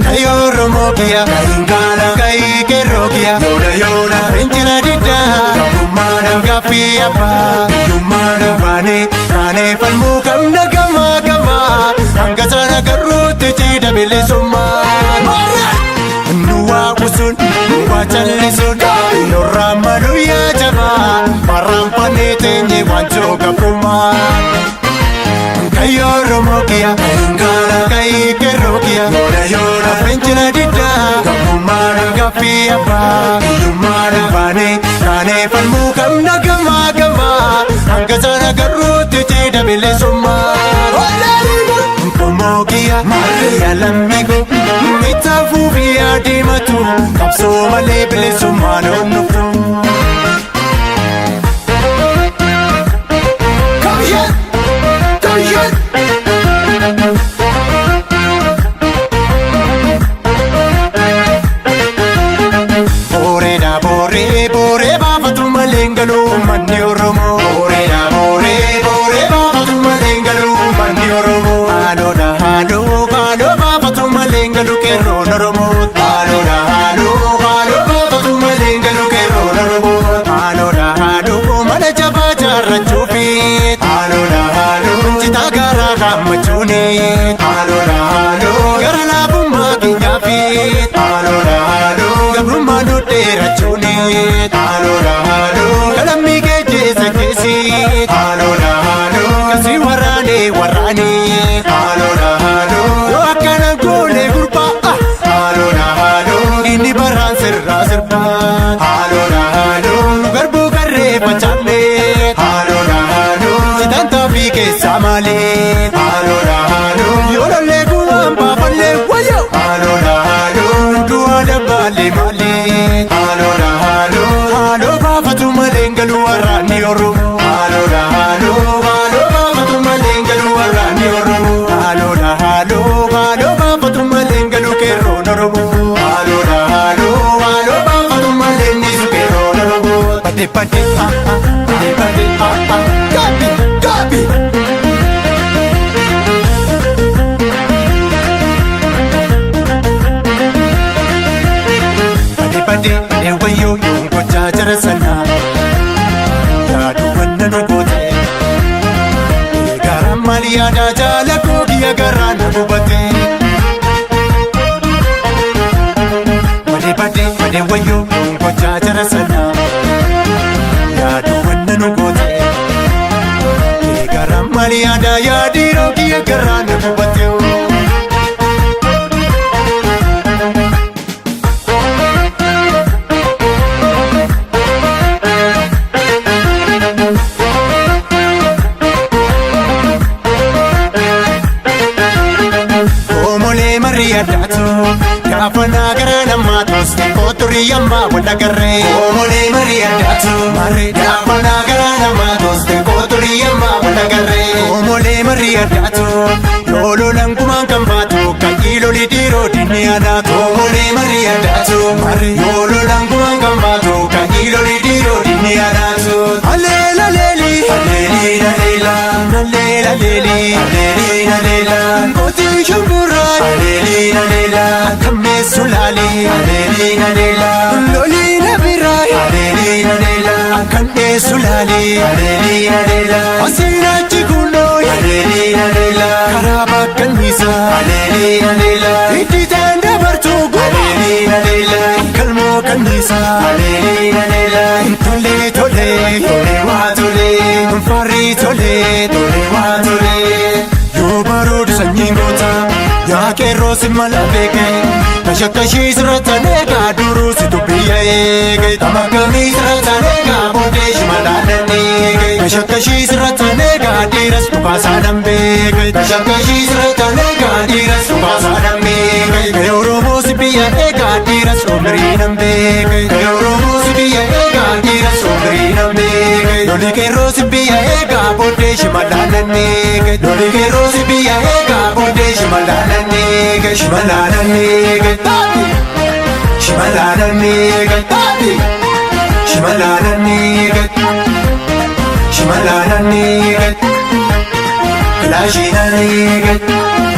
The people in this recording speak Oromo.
Kayoromokia, Kaingana, Kaikerokia, Yoda Yoda, Injila Dida, Kumana Gafia Pa, Yumana Vane, Rane Falmukam Nagama Gama, Angazana Garuti Chida Bilisuma, Nuwa Usun, Nuwa Chalisun, Noramadu Java, Parampanete, Wanchoka Puma. Kayoromokia, Kaingana, Kaikerokia, Yoda Yoda, Injila Dida, Kumana Gafia Pa, Yumana Vane, Rane Falmukam Nagama Gama, Angazana Garuti Chida Bilisuma. Mokia, Maria Lamigo, Mitafu via Dimatu, Capso Malebele Sumano Nufro. Come here, come here. Bore da bore, bore baba tu malengalo manioromo. Bore da bore, bore baba tu malengalo manioromo. Halo da halo, halo baba tu malengalo kero noromo. Halo da halo, halo baba tu malengalo kero noromo. Halo da halo, mana jaba jarra chupit. Halo da halo, cita gara kamachune. Halo da halo, gara labu maginya fit. Halo da halo, gabru manu tera chune. Halo da halo, kalami ke jesa kesi. Halo da halo, kasi warane warane. Halo da halo, yo akana gole gurpa. Halo da halo, ini baran serra serpa. Halo da halo, garbu karre pachale. Halo da halo, sidanta bike samale. Halo da halo, yo le guamba palle wayo. Halo da halo, dua da bale male. Halo da halo, halo baba tu malengalu warani oru. Halo da halo, halo baba tu malengalu warani oru. Halo da halo, halo baba tu malengalu kero norobu. Halo da halo, halo baba tu malengalu kero norobu. Pate pate ha ha, pate pate ha ha, gabi gabi. Pate pate, ewa yo yo kocha jarasana. Yadu wanna kote. Malia da jala kogiya garana bubate. Made wayo kocha jarasana. Yadu wanna kote. Garam malia da yadiro giya garana bubate. Maria Dato, Gafana Garana Matos, Cotoriamba, Wadagarre, Omole Maria Dato, Gafana Garana Matos, Cotoriamba, Wadagarre, Omole Maria Dato, Lolo Languman Cambato, Cailo Lidiro, Dinianato, Omole Maria Dato, Lolo Languman Cambato, Cailo Lidiro, Dinianato, Alela Leli, Alela Lela, Alela Leli, Alela Lela, Oti Shambura. Alelina lela, kame sulali. Alelina lela, lolina birai. Alelina lela, kame sulali. Alelina lela, asira chikuno. Alelina lela, karaba kanisa. Alelina lela, iti tanda bartugo. Alelina lela, kalmo kanisa. Alelina lela, tole tole, tole wa tole, fari tole, tole wa tole. Yo barud sanyingota. Ya que rosi malabeke, kashakashi sratanega duru situpiya ege, tamakami sratanega bodesh malanege, kashakashi sratanega diras tupasadam bege, kashakashi sratanega diras tupasadam bege, kayoromo sipiya ega diras omrinam bege, kayoromo sipiya ega diras omrinam bege, doli que rosi piya ega bodesh malanege, doli que rosi piya ega bodesh malanege. Shimalana nigga, Shimalana nigga, Shimalana nigga, Malanan eegat, laashinaan eegat.